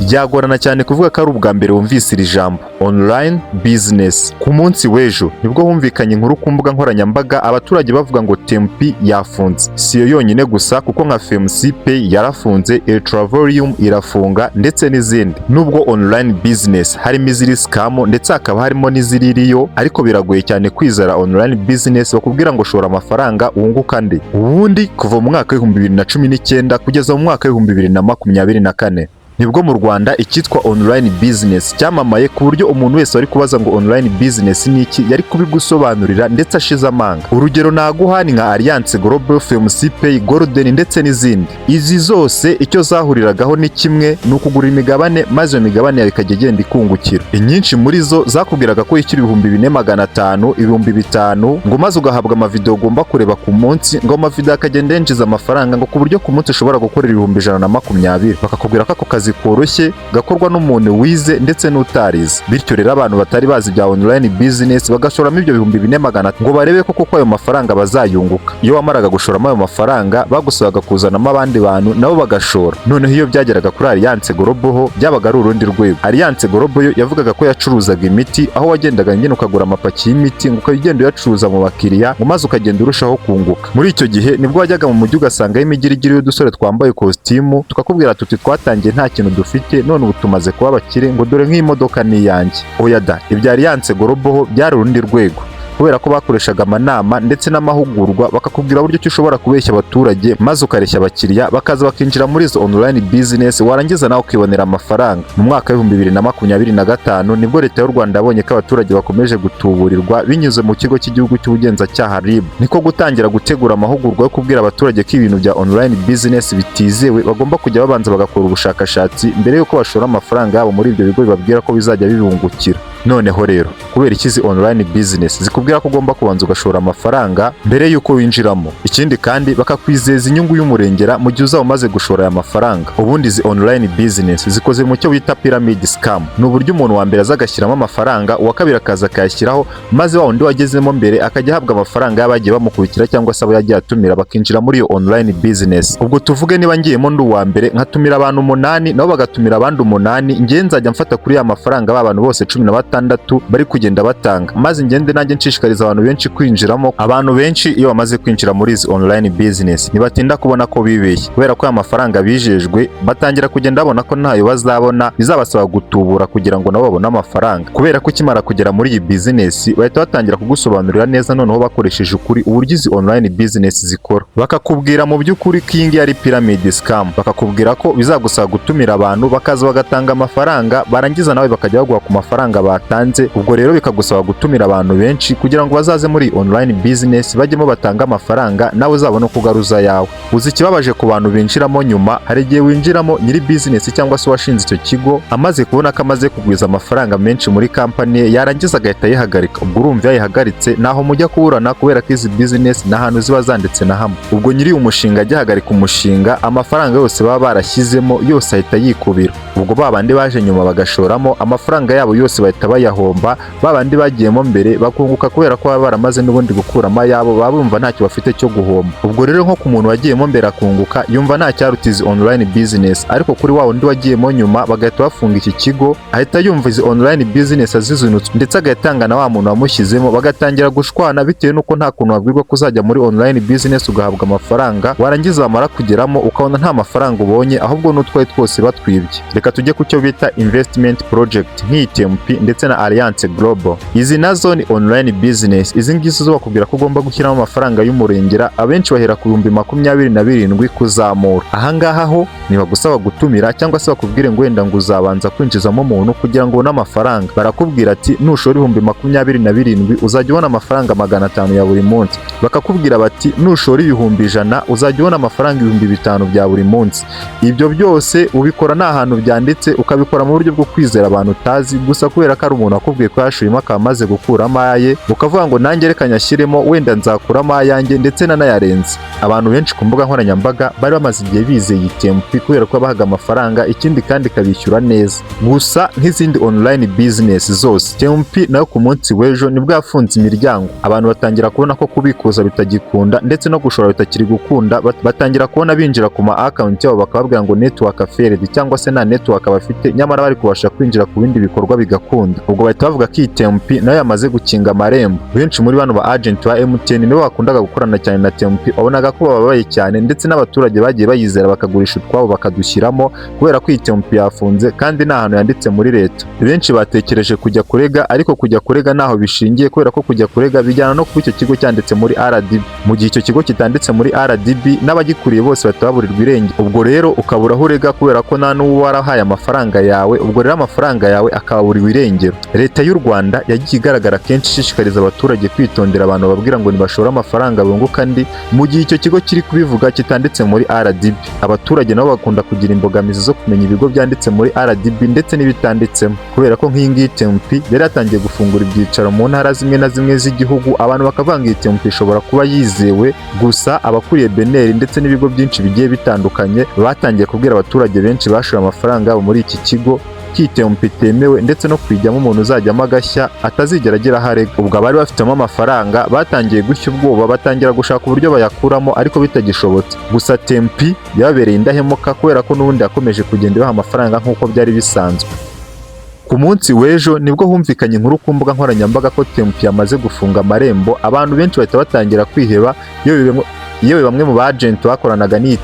byagorana cyane kuvuga ko ari ubwa mbere wumvise iri jambo online business. Ku munsi w'ejo nibwo humvikanye inkuru ku mbuga nkoranyambaga abaturage bavuga ngo Tempi yafunze. Si yo yonyine gusa kuko nka FMC Pay yarafunze, Ultravolium irafunga ndetse n'izindi. Nubwo online business harimo iziri scam ndetse hakaba harimo n'iziririyo, ariko biragoye cyane kwizera online business bakubwira ngo shora amafaranga wunguka nde. Ubundi kuva mu mwaka wa 2019 kugeza mu mwaka wa 2024 nibwo mu Rwanda icyitwa online business cyamamaye ku buryo umuntu wese wari kubaza ngo online business ni iki yari kubigusobanurira ndetse ashize amanga. Urugero naguha ni nka Alliance Global, FMC Pay, Golden ndetse n'izindi. Izi zose icyo zahuriragaho ni kimwe, ni ukugura imigabane maze iyo migabane yawe ikajya igenda ikungukira. Inyinshi muri zo zakubwiraga ko yishyura 4,500, 5,000 ngo maze ugahabwa amavideo ugomba kureba ku munsi, ngo amavideo akagenda yinjiza amafaranga ngo ku buryo ku munsi ushobora gukorera 120,000. Bakakubwira ko ako kazi koroshye gakorwa n'umuntu wize ndetse n'utarize. Bityo rero abantu batari bazi bya online business bagashoramo ibyo 4,500 ngo barebe koko ayo mafaranga bazayunguka. Iyo wamaraga gushoramo ayo mafaranga bagusabaga kuzanamo abandi bantu nabo bagashora. Noneho iyo byageraga kuri Alliance Global ho byabaga ari urundi rwego. Alliance Global yo yavugaga ko yacuruzaga imiti, aho wagendaga nyine ukagura amapaki y'imiti ngo ukagenda uyacuruza mu bakiriya ngo maze ukagenda urushaho kunguka. Muri icyo gihe nibwo wajyaga mu mujyi ugasanga imigirigiri y'udusore twambaye kositimu tukakubwira tuti twatangiye nta kintu dufite none ubu tumaze kuba abakire ngo dore nk'imodoka ni yanjye. Oya da, ibya Alliance Global ho byari urundi rwego, kubera ko bakoreshaga amanama ndetse n'amahugurwa bakakubwira buryo ki ushobora kubeshya abaturage maze ukareshya abakiriya bakaza bakinjira muri izo online business, warangiza nawe ukibonera amafaranga. Mu mwaka wa 2025 nibwo leta y'u Rwanda yabonye ko abaturage bakomeje gutuburirwa binyuze mu kigo cy'igihugu cy'ubugenzacyaha RIB, niko gutangira gutegura amahugurwa yo kubwira abaturage ko ibintu bya online business bitizewe, bagomba kujya babanza bagakora ubushakashatsi mbere yuko bashora amafaranga yabo muri ibyo bigo bibabwira ko bizajya bibungukira. Noneho rero kubera ikizi online business zikubwira ko ugomba kubanza ugashora amafaranga mbere yuko winjiramo. Ikindi kandi bakakwizeza inyungu y'umurengera mu gihe uzaba umaze gushora aya mafaranga. Ubundi izi online business zikoze mu cyo bita pyramid scam. Ni uburyo umuntu wa mbere azagashyiramo amafaranga, uwa kabiri akaza akayashyiraho, maze wa wundi wagezemo mbere akajya ahabwa amafaranga y'abagiye bamukubikira cyangwa se abo yagiye atumira bakinjira muri iyo online business. Ubwo tuvuge niba ngiyemo ndi uwa mbere nkatumira abantu 8 nabo bagatumira abandi 8, ngiye nzajya mfata kuri ya mafaranga b'abantu bose 16 bari kugenda batanga, maze ngende nanjye nshishikariza abantu benshi kwinjiramo. Abantu benshi iyo bamaze kwinjira muri izi online business ntibatinda kubona ko bibeshye, kubera ko aya mafaranga bijejwe batangira kugenda babona ko ntayo bazabona, bizabasaba gutubura kugira ngo nabo babone amafaranga. Kubera ko ukimara kugera muri iyi business bahita batangira kugusobanurira neza noneho bakoresheje ukuri uburyo izi online business zikora. Bakakubwira mu by'ukuri ko iyi ngiyi ari pyramid scam, bakakubwira ko bizagusaba gutumira abantu bakaza bagatanga amafaranga, barangiza nawe bakajya baguha ku mafaranga batanze. Ubwo rero bikagusaba gutumira abantu benshi kugira ngo bazaze muri online business bajyemo batanga amafaranga nawe uzabone kugaruza yawe. Uzi ikibabaje ku bantu binjiramo nyuma, hari igihe winjiramo nyiri business cyangwa se washinze icyo kigo amaze kubona ko amaze kugwiza amafaranga menshi muri company yarangiza agahita yihagarika. Ubwo urumva yayihagaritse naho mujya kuburana, kubera ko izi business n'ahantu ziba zanditse na hamwe. Ubwo nyiri umushinga agihagarika umushinga, amafaranga yose baba barashyizemo yose ahita yikubira. Ubwo babandi baje nyuma bagashoramo amafaranga yabo yose bahita bayahomba, babandi bagiyemo mbere bakunguka kubera ko baba baramaze n'ubundi gukuramo ayabo, baba bumva ntacyo bafite cyo guhomba. Ubwo rero nko ku muntu wagiyemo mbere akunguka yumva nta cyaruta izi online business, ariko kuri wa wundi wagiyemo nyuma bagahita bafunga iki kigo ahita yumva izi online business azizunutse, ndetse agatanga na wa muntu wamushyizemo bagatangira gushwana bitewe n'uko nta kuntu wabwirwa kuzajya muri online business ugahabwa amafaranga, warangiza wamara kugeramo ukabona nta mafaranga ubonye ahubwo n'utwaye twose batwibye. Reka tujye ku cyo bita investment project nk'iyi Tempi ndetse na Alliance Global. Izi nazo ni online business. Izi ngizi zo bakubwira ko ugomba gushyiramo amafaranga y'umurengera, abenshi bahera ku 27,000 kuzamura. Ahangaha ho ntibagusaba gutumira cyangwa se bakubwire ngo wenda ngo uzabanza kwinjizamo umuntu kugira ngo ubone amafaranga. Barakubwira ati nushora 27,000 uzajya ubona amafaranga 500 ya buri munsi. Bakakubwira bati nushora 100,000 uzajya ubona amafaranga 5,000 bya buri munsi. Ibyo byose ubikora nta hantu byanditse, ukabikora mu buryo bwo kwizera abantu utazi gusa kubera ko runaka ari umuntu wakubwiye ko yashuyemo akaba amaze gukuramo aye, ukavuga ngo nanjye reka nyashyiremo wenda nzakuramo ayanjye ndetse nanayarenze. Abantu benshi ku mbuga nkoranyambaga bari bamaze igihe bizeye iyi Tempi kubera ko bahaga amafaranga, ikindi kandi ikabishyura neza. Gusa nk'izindi online business zose, Tempi nayo ku munsi w'ejo nibwo yafunze imiryango. Abantu batangira kubona ko kubikuza bitagikunda ndetse no gushora bitakiri gukunda, batangira kubona binjira ku ma account yabo bakababwira ngo network failed cyangwa se nta network bafite, nyamara bari kubasha kwinjira ku bindi bikorwa bigakunda. Ubwo bahita bavuga ko iyi Tempi nayo yamaze gukinga amarembo. Benshi muri bano ba agent ba MTN nibo bakundaga gukorana cyane na Tempi, wabonaga ko bababaye cyane ndetse n'abaturage bagiye bayizera bakagurisha utwabo bakadushyiramo kubera ko iyi Tempi yafunze kandi nta hantu yanditse muri leta. Benshi batekereje kujya kurega, ariko kujya kurega naho bishingiye kubera ko kujya kurega bijyana no kuba icyo kigo cyanditse muri RDB. Mu gihe icyo kigo kitanditse muri RDB n'abagikuriye bose batababurirwa irengero. Ubwo rero ukabura aho urega kubera ko nta n'uwo warahaye amafaranga yawe, ubwo rero amafaranga yawe akababurirwa irengero. Leta y'u Rwanda yagiye igaragara kenshi ishishikariza abaturage kwitondera abantu babwira ngo nibashore amafaranga bunguka andi, mu gihe icyo kigo kiri kubivuga kitanditse muri RDB. Abaturage nabo bakunda kugira imbogamizi zo kumenya ibigo byanditse muri RDB ndetse n'ibitanditsemo, kubera ko nk'iyi ngiyi Tempi yari yatangiye gufungura ibyicaro mu ntara zimwe na zimwe z'igihugu. Abantu bakavuga ngo iyi Tempi ishobora kuba yizewe, gusa abakuriye BNR ndetse n'ibigo byinshi bigiye bitandukanye batangiye kubwira abaturage benshi bashoye amafaranga yabo muri iki kigo ko iyi Tempi itemewe, ndetse no kwijyamo umuntu uzajyamo agashya atazigera agira aho arega. Ubwo abari bafitemo amafaranga batangiye gushya ubwoba, batangira gushaka uburyo bayakuramo ariko bitagishobotse. Gusa Tempi yababereye indahemuka kubera ko n'ubundi yakomeje kugenda ibaha amafaranga nk'uko byari bisanzwe. Ku munsi w'ejo nibwo humvikanye inkuru ku mbuga nkoranyambaga ko Tempi yamaze gufunga amarembo. Abantu benshi bahita batangira kwiheba, yewe bamwe mu bagent bakoranaga n'iyi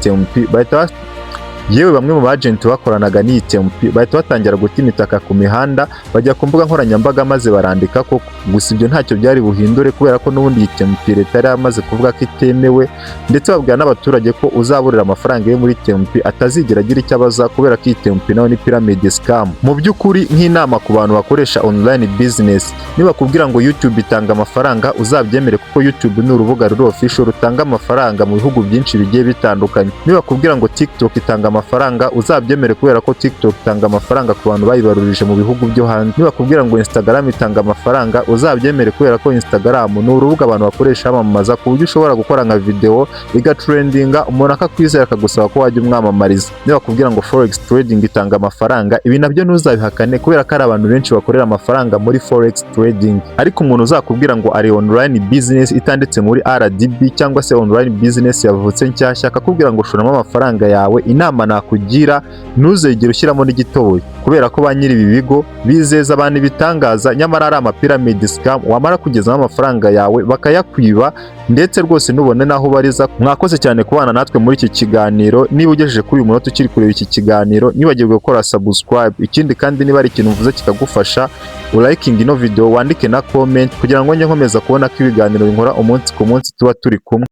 Tempi bahita batangira guta imitaka ku mihanda, bajya ku mbuga nkoranyambaga maze barandika ko gusa ibyo ntacyo byari buhindure kubera ko n'ubundi iyi Tempi leta yari yamaze kuvuga ko itemewe, ndetse babwira n'abaturage ko uzaburira amafaranga yo muri Tempi atazigera agira icyo abaza kubera ko iyi Tempi nayo ni pyramid scam. Mu by'ukuri nk'inama ku bantu bakoresha online business, nibakubwira ngo YouTube itanga amafaranga uzabyemere kuko YouTube ni urubuga ruri official rutanga amafaranga mu bihugu byinshi bigiye bitandukanye. Nibakubwira ngo TikTok itanga amafaranga uzabyemere kubera ko TikTok itanga amafaranga ku bantu bayibarurije mu bihugu byo hanze. Nibakubwira ngo Instagram itanga amafaranga uzabyemere kubera ko Instagram ni urubuga abantu bakoresha bamamaza, ku buryo ushobora gukora nka video igatrendinga umuntu akakwizera akagusaba ko wajya umwamamariza. Nibakubwira ngo Forex trading itanga amafaranga, ibi nabyo ntuzabihakane kubera ko ari abantu benshi bakorera amafaranga muri Forex trading. Ariko umuntu uzakubwira ngo ari online business itanditse muri RDB cyangwa se online business yavutse nshyashya akakubwira ngo shoramo amafaranga yawe, inama nakugira ntuzegere ushyiramo n'igitoboye, kubera ko ba nyiri ibi bigo bizeza abantu ibitangaza nyamara ari amapyramid scam. Wamara kugezamo amafaranga yawe bakayakwiba, ndetse rwose nubone naho ubariza. Mwakoze cyane kubana natwe muri iki kiganiro. Niba ugejeje kuri uyu munota ukiri kureba iki kiganiro, nibagirwe gukora subscribe. Ikindi kandi niba ari ikintu uvuze kikagufasha, ulayikinga ino video, wandike na comment kugira ngo njye nkomeza kubona ko ibiganiro binkora umunsi ku munsi tuba turi kumwe.